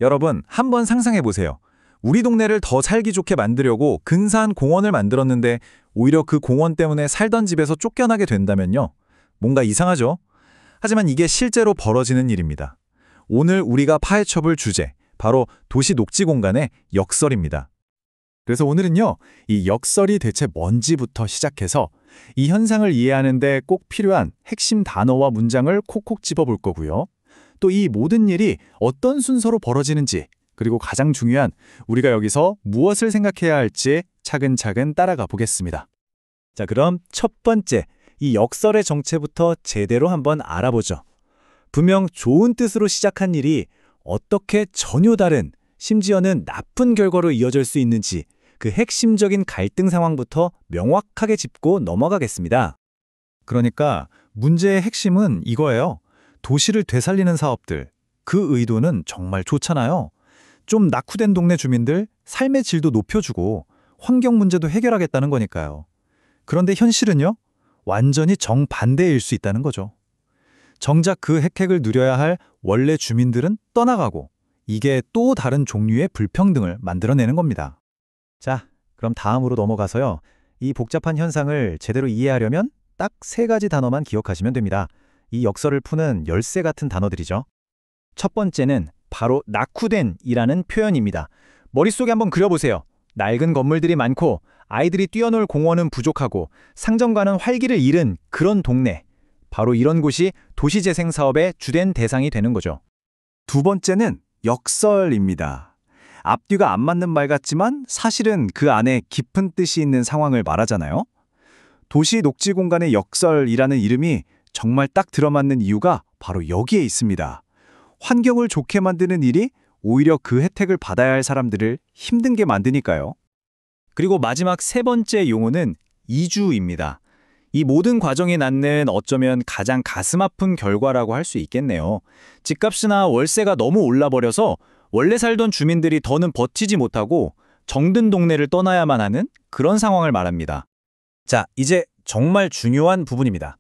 여러분, 한번 상상해 보세요. 우리 동네를 더 살기 좋게 만들려고 근사한 공원을 만들었는데 오히려 그 공원 때문에 살던 집에서 쫓겨나게 된다면요. 뭔가 이상하죠? 하지만 이게 실제로 벌어지는 일입니다. 오늘 우리가 파헤쳐볼 주제, 바로 도시 녹지 공간의 역설입니다. 그래서 오늘은요, 이 역설이 대체 뭔지부터 시작해서 이 현상을 이해하는 데 꼭 필요한 핵심 단어와 문장을 콕콕 집어볼 거고요. 또 이 모든 일이 어떤 순서로 벌어지는지, 그리고 가장 중요한 우리가 여기서 무엇을 생각해야 할지 차근차근 따라가 보겠습니다. 자, 그럼 첫 번째, 이 역설의 정체부터 제대로 한번 알아보죠. 분명 좋은 뜻으로 시작한 일이 어떻게 전혀 다른, 심지어는 나쁜 결과로 이어질 수 있는지 그 핵심적인 갈등 상황부터 명확하게 짚고 넘어가겠습니다. 그러니까 문제의 핵심은 이거예요. 도시를 되살리는 사업들, 그 의도는 정말 좋잖아요. 좀 낙후된 동네 주민들 삶의 질도 높여주고 환경 문제도 해결하겠다는 거니까요. 그런데 현실은요? 완전히 정반대일 수 있다는 거죠. 정작 그 혜택을 누려야 할 원래 주민들은 떠나가고 이게 또 다른 종류의 불평등을 만들어내는 겁니다. 자, 그럼 다음으로 넘어가서요. 이 복잡한 현상을 제대로 이해하려면 딱 3가지 단어만 기억하시면 됩니다. 이 역설을 푸는 열쇠 같은 단어들이죠. 첫 번째는 바로 낙후된이라는 표현입니다. 머릿속에 한번 그려보세요. 낡은 건물들이 많고 아이들이 뛰어놀 공원은 부족하고 상점가는 활기를 잃은 그런 동네. 바로 이런 곳이 도시재생 사업의 주된 대상이 되는 거죠. 두 번째는 역설입니다. 앞뒤가 안 맞는 말 같지만 사실은 그 안에 깊은 뜻이 있는 상황을 말하잖아요. 도시 녹지 공간의 역설이라는 이름이 정말 딱 들어맞는 이유가 바로 여기에 있습니다. 환경을 좋게 만드는 일이 오히려 그 혜택을 받아야 할 사람들을 힘든 게 만드니까요. 그리고 마지막 3번째 용어는 이주입니다. 이 모든 과정이 낳는 어쩌면 가장 가슴 아픈 결과라고 할 수 있겠네요. 집값이나 월세가 너무 올라버려서 원래 살던 주민들이 더는 버티지 못하고 정든 동네를 떠나야만 하는 그런 상황을 말합니다. 자, 이제 정말 중요한 부분입니다.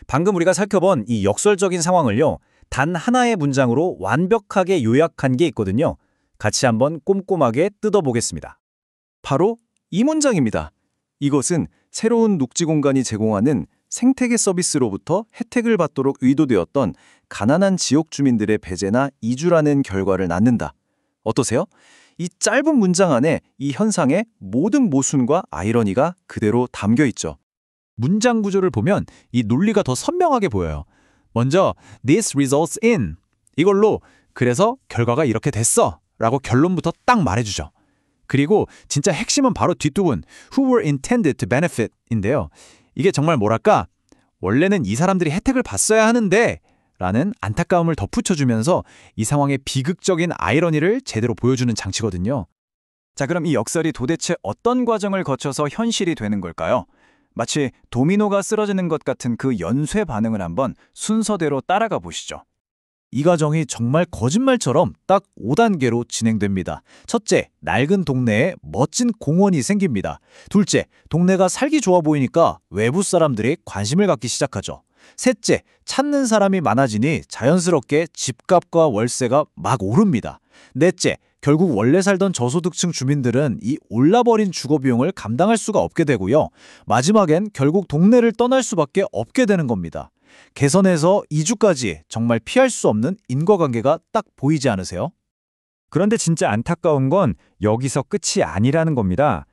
방금 우리가 살펴본 이 역설적인 상황을요, 단 하나의 문장으로 완벽하게 요약한 게 있거든요. 같이 한번 꼼꼼하게 뜯어보겠습니다. 바로 이 문장입니다. 이것은 새로운 녹지 공간이 제공하는 생태계 서비스로부터 혜택을 받도록 의도되었던 가난한 지역 주민들의 배제나 이주라는 결과를 낳는다. 어떠세요? 이 짧은 문장 안에 이 현상의 모든 모순과 아이러니가 그대로 담겨 있죠. 문장 구조를 보면 이 논리가 더 선명하게 보여요. 먼저 this results in 이걸로 그래서 결과가 이렇게 됐어 라고 결론부터 딱 말해주죠. 그리고 진짜 핵심은 바로 뒷부분 who were intended to benefit 인데요. 이게 정말 뭐랄까 원래는 이 사람들이 혜택을 봤어야 하는데 라는 안타까움을 덧붙여주면서 이 상황의 비극적인 아이러니를 제대로 보여주는 장치거든요. 자, 그럼 이 역설이 도대체 어떤 과정을 거쳐서 현실이 되는 걸까요? 마치 도미노가 쓰러지는 것 같은 그 연쇄 반응을 한번 순서대로 따라가 보시죠. 이 과정이 정말 거짓말처럼 딱 5단계로 진행됩니다. 첫째, 낡은 동네에 멋진 공원이 생깁니다. 둘째, 동네가 살기 좋아 보이니까 외부 사람들이 관심을 갖기 시작하죠. 셋째, 찾는 사람이 많아지니 자연스럽게 집값과 월세가 막 오릅니다. 넷째, 결국 원래 살던 저소득층 주민들은 이 올라버린 주거 비용을 감당할 수가 없게 되고요. 마지막엔 결국 동네를 떠날 수밖에 없게 되는 겁니다. 개선에서 이주까지 정말 피할 수 없는 인과관계가 딱 보이지 않으세요? 그런데 진짜 안타까운 건 여기서 끝이 아니라는 겁니다.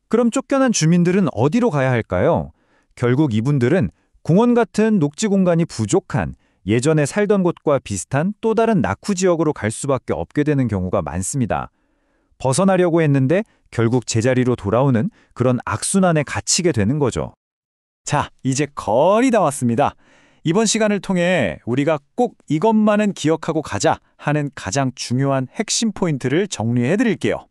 그럼 쫓겨난 주민들은 어디로 가야 할까요? 결국 이분들은 공원 같은 녹지 공간이 부족한 예전에 살던 곳과 비슷한 또 다른 낙후 지역으로 갈 수밖에 없게 되는 경우가 많습니다. 벗어나려고 했는데 결국 제자리로 돌아오는 그런 악순환에 갇히게 되는 거죠. 자, 이제 거의 다 왔습니다. 이번 시간을 통해 우리가 꼭 이것만은 기억하고 가자 하는 가장 중요한 핵심 포인트를 정리해 드릴게요.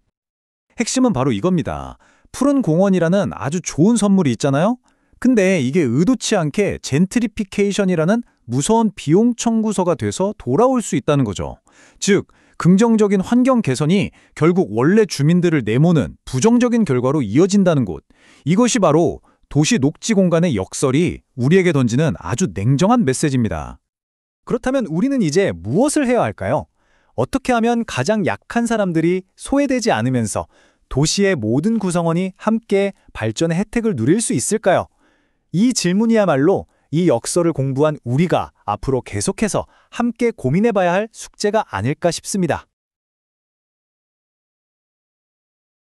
핵심은 바로 이겁니다. 푸른 공원이라는 아주 좋은 선물이 있잖아요? 근데 이게 의도치 않게 젠트리피케이션이라는 무서운 비용 청구서가 돼서 돌아올 수 있다는 거죠. 즉, 긍정적인 환경 개선이 결국 원래 주민들을 내모는 부정적인 결과로 이어진다는 곳. 이것이 바로 도시 녹지 공간의 역설이 우리에게 던지는 아주 냉정한 메시지입니다. 그렇다면 우리는 이제 무엇을 해야 할까요? 어떻게 하면 가장 약한 사람들이 소외되지 않으면서 도시의 모든 구성원이 함께 발전의 혜택을 누릴 수 있을까요? 이 질문이야말로 이 역설을 공부한 우리가 앞으로 계속해서 함께 고민해봐야 할 숙제가 아닐까 싶습니다.